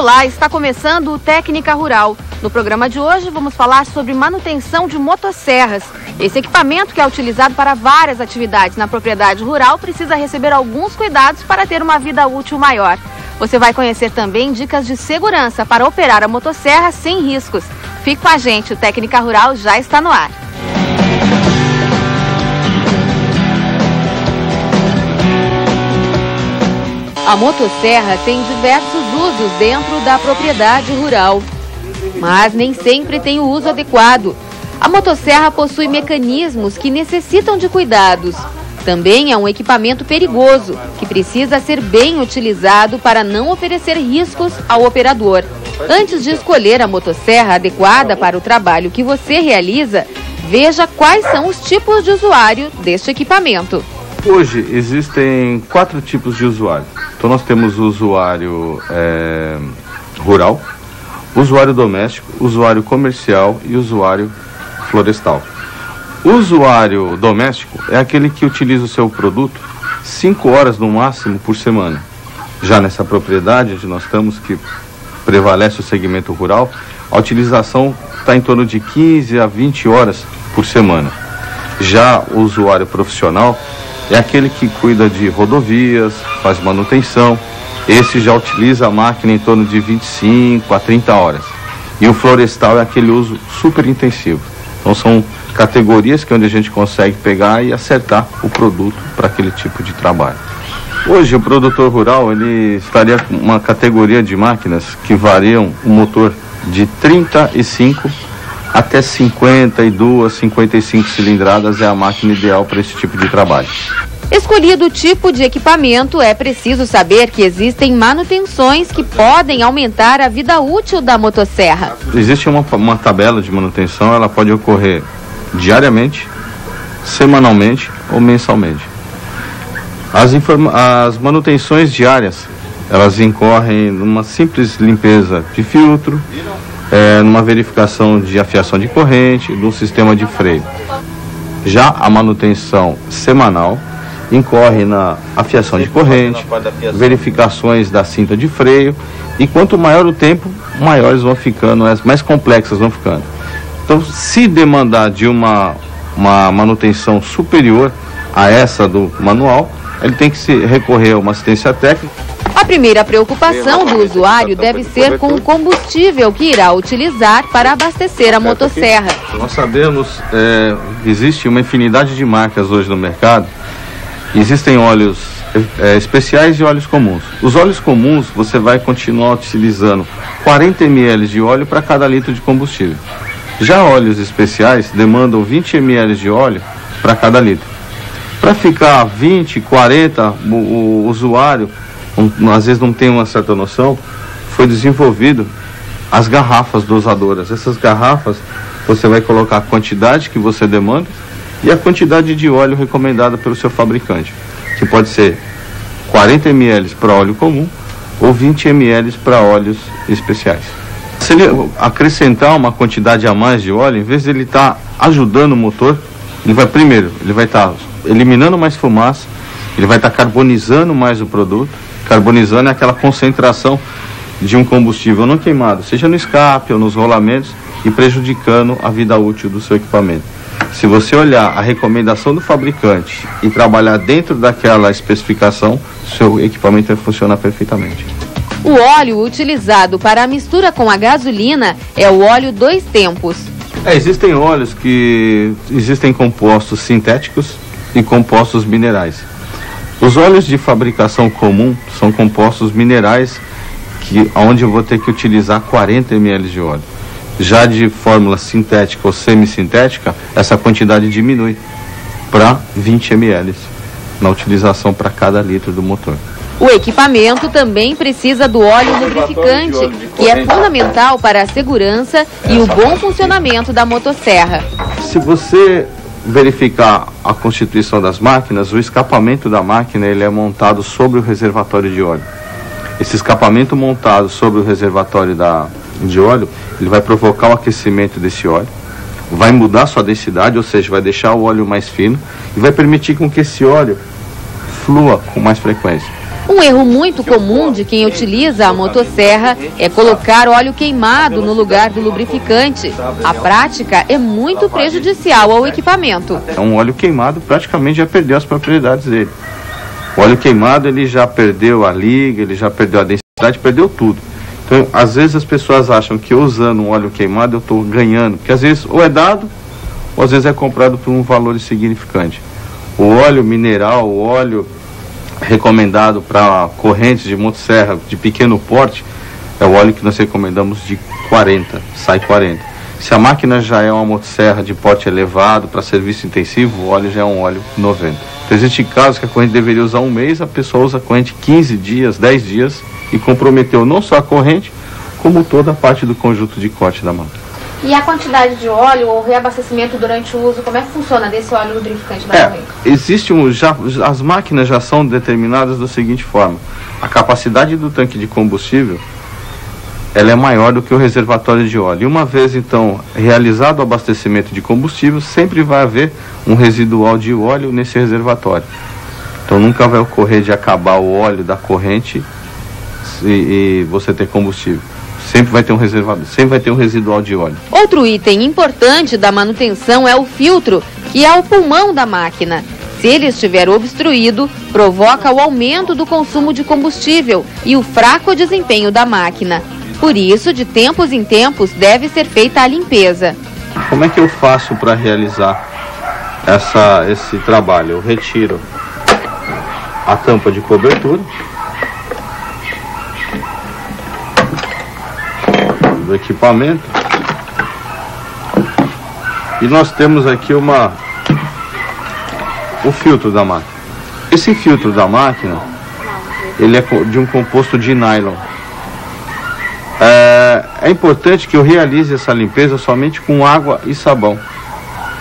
Olá, está começando o Técnica Rural. No programa de hoje vamos falar sobre manutenção de motosserras. Esse equipamento, que é utilizado para várias atividades na propriedade rural, precisa receber alguns cuidados para ter uma vida útil maior. Você vai conhecer também dicas de segurança para operar a motosserra sem riscos. Fique com a gente, o Técnica Rural já está no ar. A motosserra tem diversos usos dentro da propriedade rural, mas nem sempre tem o uso adequado. A motosserra possui mecanismos que necessitam de cuidados. Também é um equipamento perigoso, que precisa ser bem utilizado para não oferecer riscos ao operador. Antes de escolher a motosserra adequada para o trabalho que você realiza, veja quais são os tipos de usuário deste equipamento. Hoje existem 4 tipos de usuário. Então nós temos o usuário rural, usuário doméstico, usuário comercial e usuário florestal. O usuário doméstico é aquele que utiliza o seu produto 5 horas no máximo por semana. Já nessa propriedade onde nós estamos, que prevalece o segmento rural, a utilização está em torno de 15 a 20 horas por semana. Já o usuário profissional é aquele que cuida de rodovias, faz manutenção. Esse já utiliza a máquina em torno de 25 a 30 horas. E o florestal é aquele uso super intensivo. Então são categorias que onde a gente consegue pegar e acertar o produto para aquele tipo de trabalho. Hoje o produtor rural ele estaria com uma categoria de máquinas que variam o motor de 35 até 52, 55 cilindradas é a máquina ideal para esse tipo de trabalho. Escolhido o tipo de equipamento, é preciso saber que existem manutenções que podem aumentar a vida útil da motosserra. Existe uma tabela de manutenção, ela pode ocorrer diariamente, semanalmente ou mensalmente. As manutenções diárias, elas incorrem numa simples limpeza de filtro, numa verificação de afiação de corrente, do sistema de freio. Já a manutenção semanal incorre na afiação de corrente, verificações da cinta de freio, e quanto maior o tempo, maiores vão ficando, mais complexas vão ficando. Então, se demandar de uma manutenção superior a essa do manual, ele tem que recorrer a uma assistência técnica. A primeira preocupação do usuário deve ser com o combustível que irá utilizar para abastecer a motosserra. Nós sabemos que existe uma infinidade de marcas hoje no mercado. Existem óleos especiais e óleos comuns. Os óleos comuns você vai continuar utilizando 40 ml de óleo para cada litro de combustível. Já óleos especiais demandam 20 ml de óleo para cada litro. Para ficar 20, 40, o usuário às vezes não tem uma certa noção, foi desenvolvido as garrafas dosadoras. Essas garrafas você vai colocar a quantidade que você demanda e a quantidade de óleo recomendada pelo seu fabricante, que pode ser 40 ml para óleo comum ou 20 ml para óleos especiais. Se ele acrescentar uma quantidade a mais de óleo, em vez de ele estar ajudando o motor, ele vai estar eliminando mais fumaça, ele vai estar carbonizando mais o produto. Carbonizando é aquela concentração de um combustível não queimado, seja no escape ou nos rolamentos, e prejudicando a vida útil do seu equipamento. Se você olhar a recomendação do fabricante e trabalhar dentro daquela especificação, seu equipamento vai funcionar perfeitamente. O óleo utilizado para a mistura com a gasolina é o óleo 2 tempos. Existem óleos existem compostos sintéticos e compostos minerais. Os óleos de fabricação comum são compostos minerais, onde eu vou ter que utilizar 40 ml de óleo. Já de fórmula sintética ou semissintética, essa quantidade diminui para 20 ml na utilização para cada litro do motor. O equipamento também precisa do óleo lubrificante, que é fundamental para a segurança e o bom funcionamento da motosserra. Se você verificar a constituição das máquinas, o escapamento da máquina ele é montado sobre o reservatório de óleo. Esse escapamento montado sobre o reservatório de óleo, ele vai provocar o aquecimento desse óleo, vai mudar sua densidade, ou seja, vai deixar o óleo mais fino e vai permitir com que esse óleo flua com mais frequência. Um erro muito comum de quem utiliza a motosserra é colocar óleo queimado no lugar do lubrificante. A prática é muito prejudicial ao equipamento. Um óleo queimado praticamente já perdeu as propriedades dele. O óleo queimado ele já perdeu a liga, ele já perdeu a densidade, perdeu tudo. Então, às vezes as pessoas acham que usando um óleo queimado eu estou ganhando, porque às vezes ou é dado, ou às vezes é comprado por um valor insignificante. O óleo mineral, o óleo recomendado para correntes de motosserra de pequeno porte, é o óleo que nós recomendamos de 40, sai 40. Se a máquina já é uma motosserra de porte elevado para serviço intensivo, o óleo já é um óleo 90. Então, existem casos que a corrente deveria usar um mês, a pessoa usa a corrente 15 dias, 10 dias e comprometeu não só a corrente, como toda a parte do conjunto de corte da máquina. E a quantidade de óleo ou reabastecimento durante o uso, como é que funciona desse óleo lubrificante da corrente? Existe as máquinas já são determinadas da seguinte forma: a capacidade do tanque de combustível ela é maior do que o reservatório de óleo. E uma vez então realizado o abastecimento de combustível, sempre vai haver um residual de óleo nesse reservatório. Então nunca vai ocorrer de acabar o óleo da corrente e você ter combustível. Sempre vai ter um reservador, sempre vai ter um residual de óleo. Outro item importante da manutenção é o filtro, que é o pulmão da máquina. Se ele estiver obstruído, provoca o aumento do consumo de combustível e o fraco desempenho da máquina. Por isso, de tempos em tempos, deve ser feita a limpeza. Como é que eu faço para realizar esse trabalho? Eu retiro a tampa de cobertura do equipamento e nós temos aqui o filtro da máquina. Esse filtro da máquina ele é de um composto de nylon. É importante que eu realize essa limpeza somente com água e sabão.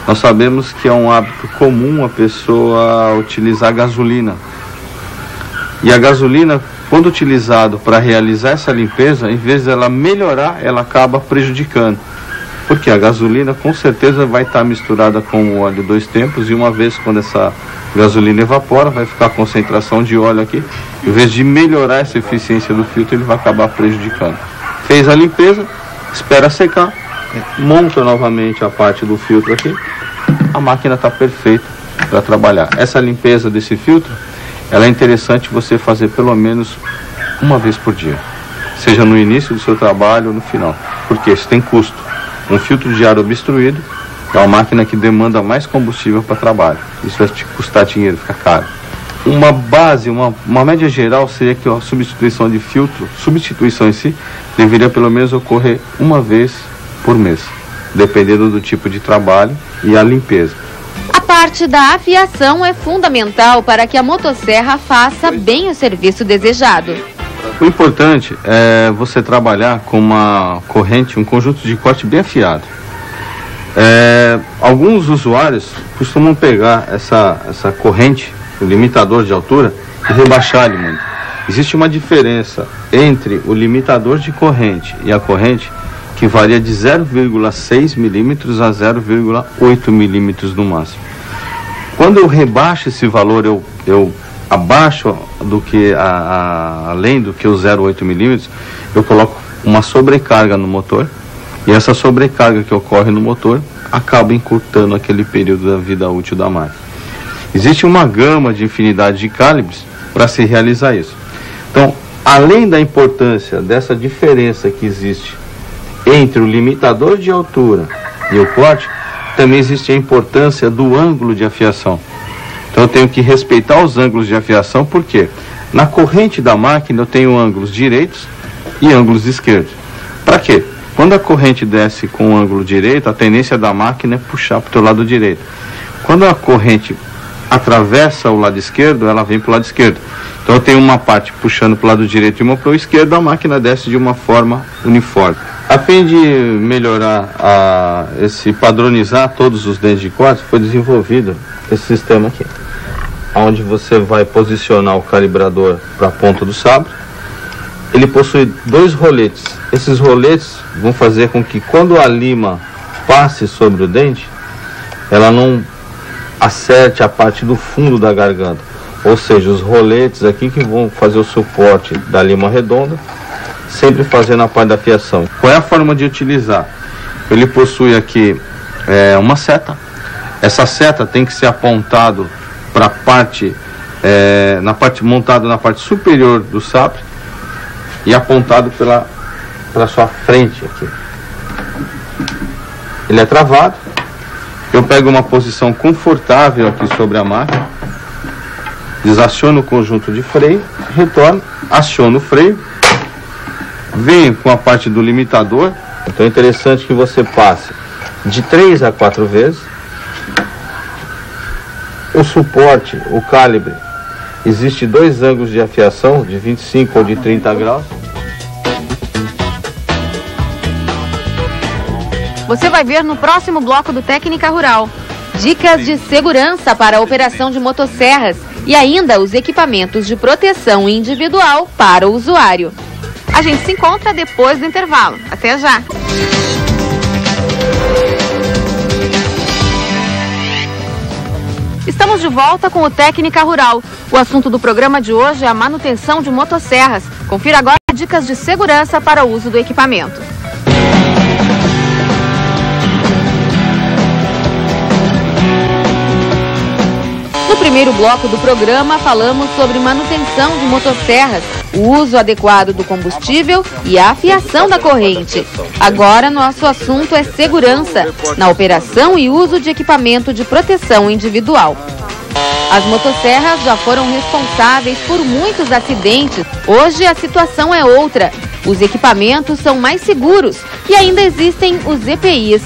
Nós sabemos que é um hábito comum a pessoa utilizar gasolina. E a gasolina, quando utilizado para realizar essa limpeza, em vez dela melhorar, ela acaba prejudicando. Porque a gasolina com certeza vai estar misturada com o óleo 2 tempos, e uma vez quando essa gasolina evapora, vai ficar a concentração de óleo aqui. Em vez de melhorar essa eficiência do filtro, ele vai acabar prejudicando. Fez a limpeza, espera secar, monta novamente a parte do filtro aqui, a máquina está perfeita para trabalhar. Essa limpeza desse filtro, ela é interessante você fazer pelo menos uma vez por dia, seja no início do seu trabalho ou no final, porque isso tem custo. Um filtro de ar obstruído é uma máquina que demanda mais combustível para trabalho, isso vai te custar dinheiro, fica caro. Uma base, uma média geral seria que a substituição de filtro, substituição em si, deveria pelo menos ocorrer uma vez por mês, dependendo do tipo de trabalho e a limpeza. A parte da afiação é fundamental para que a motosserra faça bem o serviço desejado. O importante é você trabalhar com uma corrente, um conjunto de corte bem afiado. Alguns usuários costumam pegar essa corrente, o limitador de altura, e rebaixar ele muito. Existe uma diferença entre o limitador de corrente e a corrente que varia de 0,6 milímetros a 0,8 milímetros no máximo. Quando eu rebaixo esse valor, eu abaixo do que além do que o 0,8 milímetros, eu coloco uma sobrecarga no motor, e essa sobrecarga que ocorre no motor acaba encurtando aquele período da vida útil da máquina. Existe uma gama de infinidade de calibres para se realizar isso. Então, além da importância dessa diferença que existe entre o limitador de altura e o corte, também existe a importância do ângulo de afiação. Então eu tenho que respeitar os ângulos de afiação, porque na corrente da máquina eu tenho ângulos direitos e ângulos esquerdos. Para quê? Quando a corrente desce com o ângulo direito, a tendência da máquina é puxar para o lado direito. Quando a corrente atravessa o lado esquerdo, ela vem para o lado esquerdo. Então eu tenho uma parte puxando para o lado direito e uma para o esquerdo, a máquina desce de uma forma uniforme. A fim de melhorar, padronizar todos os dentes de corte, foi desenvolvido esse sistema aqui, onde você vai posicionar o calibrador para a ponta do sabre. Ele possui 2 roletes. Esses roletes vão fazer com que quando a lima passe sobre o dente, ela não acerte a parte do fundo da garganta. ou seja, os roletes aqui que vão fazer o suporte da lima redonda, sempre fazendo a parte da fiação. Qual é a forma de utilizar? Ele possui aqui uma seta. Essa seta tem que ser apontado para a parte, montado na parte superior do sapre e apontado para sua frente aqui. Ele é travado. Eu pego uma posição confortável aqui sobre a máquina, desaciono o conjunto de freio, retorno, aciono o freio, venho com a parte do limitador. Então é interessante que você passe de 3 a 4 vezes. O suporte, o calibre, existe 2 ângulos de afiação, de 25 ou de 30 graus. Você vai ver no próximo bloco do Técnica Rural. Dicas de segurança para a operação de motosserras e ainda os equipamentos de proteção individual para o usuário. A gente se encontra depois do intervalo. Até já! Estamos de volta com o Técnica Rural. O assunto do programa de hoje é a manutenção de motosserras. Confira agora dicas de segurança para o uso do equipamento. No primeiro bloco do programa, falamos sobre manutenção de motosserras, o uso adequado do combustível e a afiação da corrente. Agora, nosso assunto é segurança, na operação e uso de equipamento de proteção individual. As motosserras já foram responsáveis por muitos acidentes. Hoje a situação é outra. Os equipamentos são mais seguros e ainda existem os EPIs.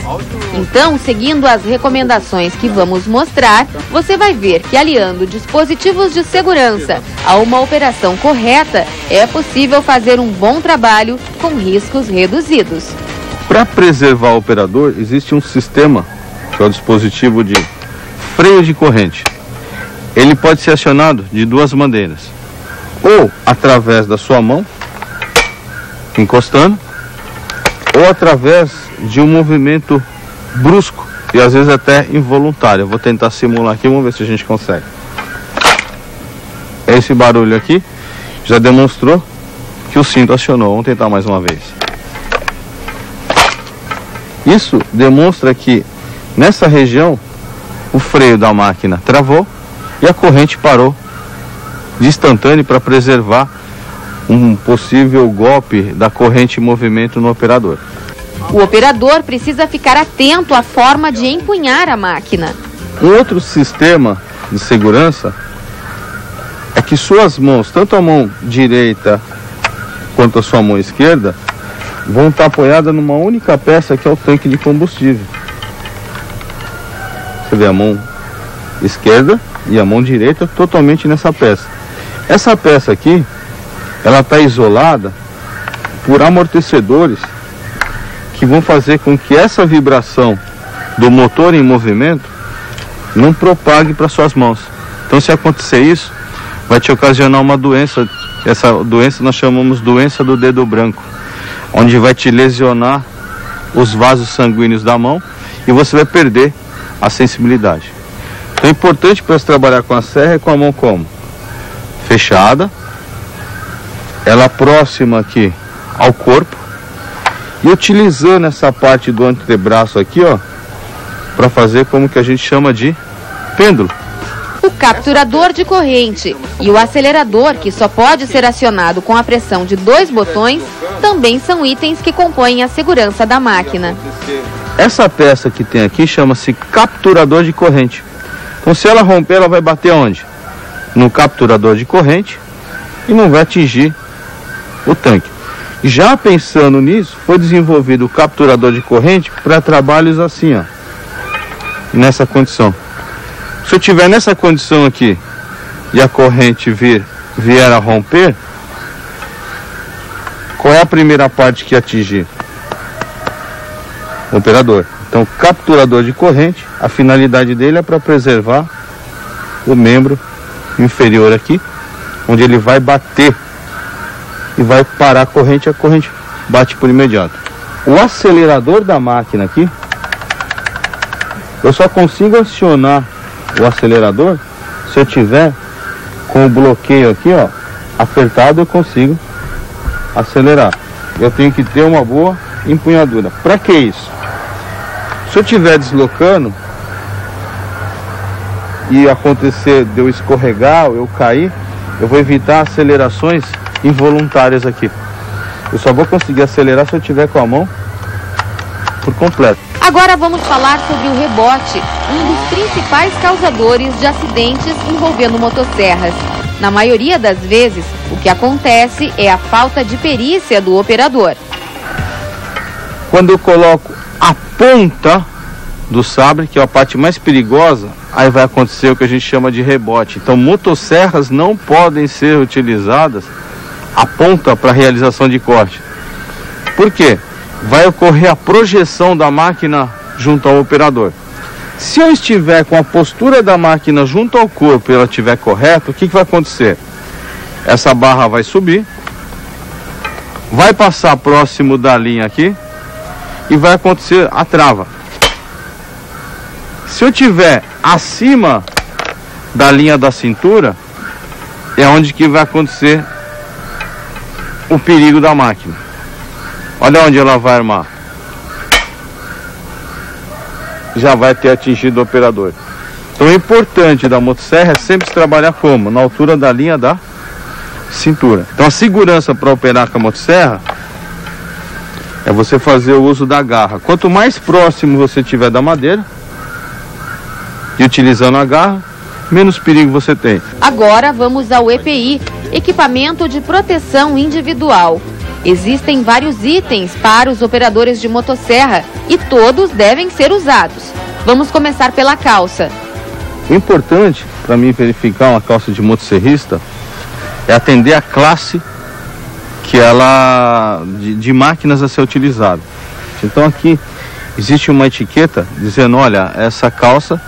Então, seguindo as recomendações que vamos mostrar, você vai ver que aliando dispositivos de segurança a uma operação correta, é possível fazer um bom trabalho com riscos reduzidos. Para preservar o operador, existe um sistema, que é o dispositivo de freio de corrente. Ele pode ser acionado de 2 maneiras. Ou através da sua mão, encostando, ou através de um movimento brusco e às vezes até involuntário. Eu vou tentar simular aqui, vamos ver se a gente consegue. Esse barulho aqui já demonstrou que o cinto acionou. Vamos tentar mais uma vez. Isso demonstra que nessa região o freio da máquina travou e a corrente parou de instantâneo para preservar um possível golpe da corrente em movimento no operador. O operador precisa ficar atento à forma de empunhar a máquina. Um outro sistema de segurança é que suas mãos, tanto a mão direita quanto a sua mão esquerda, vão estar apoiadas numa única peça que é o tanque de combustível. Você vê a mão esquerda e a mão direita totalmente nessa peça. Essa peça aqui, ela está isolada por amortecedores que vão fazer com que essa vibração do motor em movimento não propague para suas mãos. Então, se acontecer isso, vai te ocasionar uma doença. Essa doença nós chamamos doença do dedo branco, onde vai te lesionar os vasos sanguíneos da mão e você vai perder a sensibilidade. Então, é importante para se trabalhar com a serra é com a mão como? Fechada, ela próxima aqui ao corpo e utilizando essa parte do antebraço aqui, ó, para fazer como que a gente chama de pêndulo. O capturador de corrente e o acelerador, que só pode ser acionado com a pressão de 2 botões, também são itens que compõem a segurança da máquina. Essa peça que tem aqui chama-se capturador de corrente. Então, se ela romper, ela vai bater onde? No capturador de corrente e não vai atingir o tanque. Já pensando nisso, foi desenvolvido o capturador de corrente para trabalhos assim, ó, nessa condição. Se eu tiver nessa condição aqui e a corrente vier a romper, qual é a primeira parte que atingir? O operador. Então, capturador de corrente, a finalidade dele é para preservar o membro inferior aqui, onde ele vai bater e vai parar a corrente bate por imediato. O acelerador da máquina aqui, eu só consigo acionar o acelerador se eu tiver com o bloqueio aqui, ó, apertado, eu consigo acelerar. Eu tenho que ter uma boa empunhadura. Para que isso? Se eu estiver deslocando e acontecer de eu escorregar, eu cair, eu vou evitar acelerações involuntárias aqui. Eu só vou conseguir acelerar se eu tiver com a mão por completo. Agora vamos falar sobre o rebote, um dos principais causadores de acidentes envolvendo motosserras. Na maioria das vezes, o que acontece é a falta de perícia do operador. Quando eu coloco a ponta do sabre, que é a parte mais perigosa, aí vai acontecer o que a gente chama de rebote. Então, motosserras não podem ser utilizadas a ponta para realização de corte. Por quê? Vai ocorrer a projeção da máquina junto ao operador. Se eu estiver com a postura da máquina junto ao corpo e ela estiver correta, o que vai acontecer? Essa barra vai subir, vai passar próximo da linha aqui e vai acontecer a trava. Se eu estiver acima da linha da cintura, é onde que vai acontecer o perigo da máquina. Olha onde ela vai armar. Já vai ter atingido o operador. Então o importante da motosserra é sempre trabalhar como? Na altura da linha da cintura. Então a segurança para operar com a motosserra é você fazer o uso da garra. Quanto mais próximo você tiver da madeira e utilizando a garra, menos perigo você tem. Agora vamos ao EPI, equipamento de proteção individual. Existem vários itens para os operadores de motosserra e todos devem ser usados. Vamos começar pela calça. O importante para mim verificar uma calça de motosserrista é atender a classe que ela de máquinas a ser utilizada. Então aqui existe uma etiqueta dizendo, olha, essa calça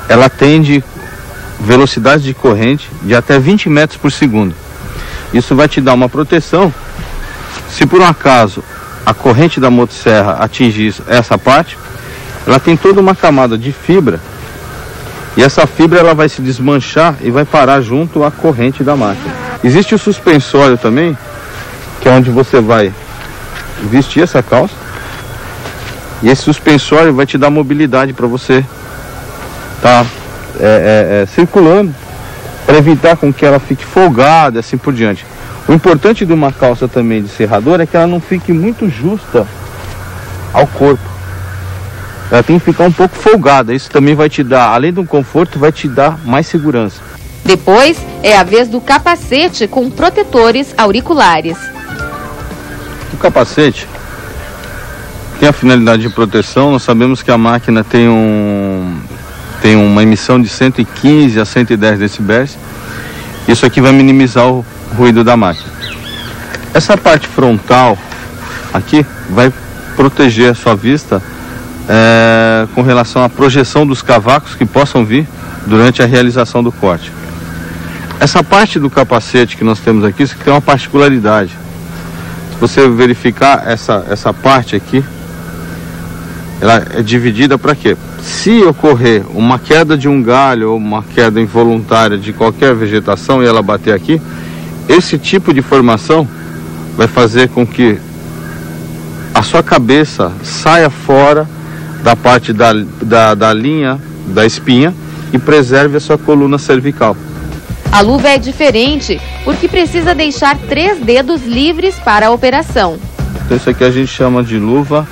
ela atende velocidade de corrente de até 20 metros por segundo. Isso vai te dar uma proteção. Se por um acaso a corrente da motosserra atingir essa parte, ela tem toda uma camada de fibra e essa fibra ela vai se desmanchar e vai parar junto à corrente da máquina. Existe o suspensório também, que é onde você vai vestir essa calça e esse suspensório vai te dar mobilidade para você estar circulando, para evitar com que ela fique folgada e assim por diante. O importante de uma calça também de serrador é que ela não fique muito justa ao corpo. Ela tem que ficar um pouco folgada. Isso também vai te dar, além do conforto, vai te dar mais segurança. Depois é a vez do capacete com protetores auriculares. O capacete tem a finalidade de proteção. Nós sabemos que a máquina tem uma emissão de 115 a 110 decibéis. Isso aqui vai minimizar o ruído da máquina. Essa parte frontal aqui vai proteger a sua vista com relação à projeção dos cavacos que possam vir durante a realização do corte. Essa parte do capacete que nós temos aqui, isso aqui tem uma particularidade. Se você verificar essa parte aqui, ela é dividida para quê? Se ocorrer uma queda de um galho ou uma queda involuntária de qualquer vegetação e ela bater aqui, esse tipo de formação vai fazer com que a sua cabeça saia fora da parte da linha da espinha e preserve a sua coluna cervical. A luva é diferente porque precisa deixar 3 dedos livres para a operação. Então isso aqui a gente chama de luva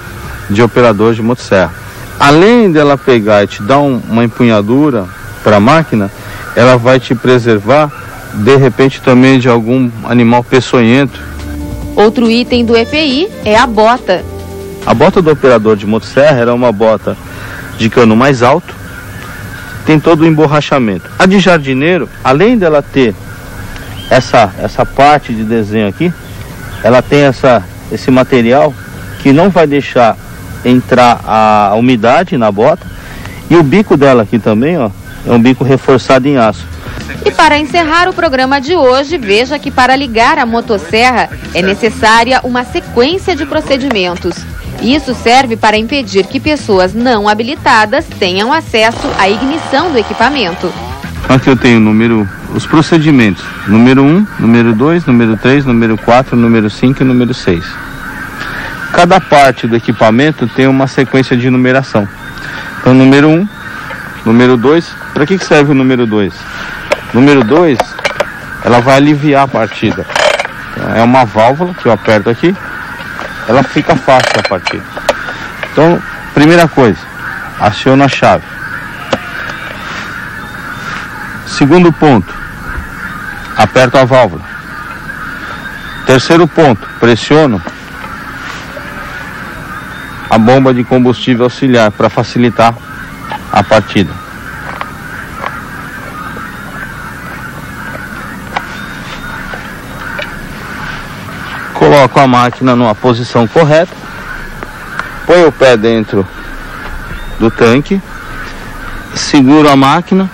de operador de motosserra. Além dela pegar e te dar uma empunhadura para a máquina, ela vai te preservar de repente também de algum animal peçonhento. Outro item do EPI é a bota. A bota do operador de motosserra era uma bota de cano mais alto, tem todo o emborrachamento. A de jardineiro, além dela ter essa parte de desenho aqui, ela tem esse material que não vai deixar entrar a umidade na bota, e o bico dela aqui também, ó, é um bico reforçado em aço. E para encerrar o programa de hoje, veja que para ligar a motosserra é necessária uma sequência de procedimentos. Isso serve para impedir que pessoas não habilitadas tenham acesso à ignição do equipamento. Aqui eu tenho o número os procedimentos: número 1, número 2, número 3, número 4, número 5 e número 6. Cada parte do equipamento tem uma sequência de numeração. Então, número 1, número 2, para que serve o número 2? Número 2, ela vai aliviar a partida. É uma válvula que eu aperto aqui, ela fica fácil a partida. Então, primeira coisa, aciono a chave. Segundo ponto, aperto a válvula. Terceiro ponto, pressiono a bomba de combustível auxiliar para facilitar a partida. Coloco a máquina numa posição correta, ponho o pé dentro do tanque, seguro a máquina,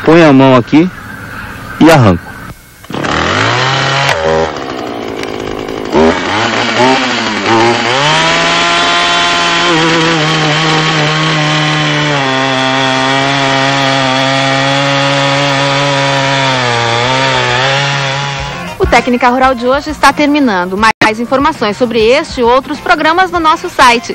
ponho a mão aqui e arranco. O Técnica Rural de hoje está terminando. Mais informações sobre este e outros programas no nosso site.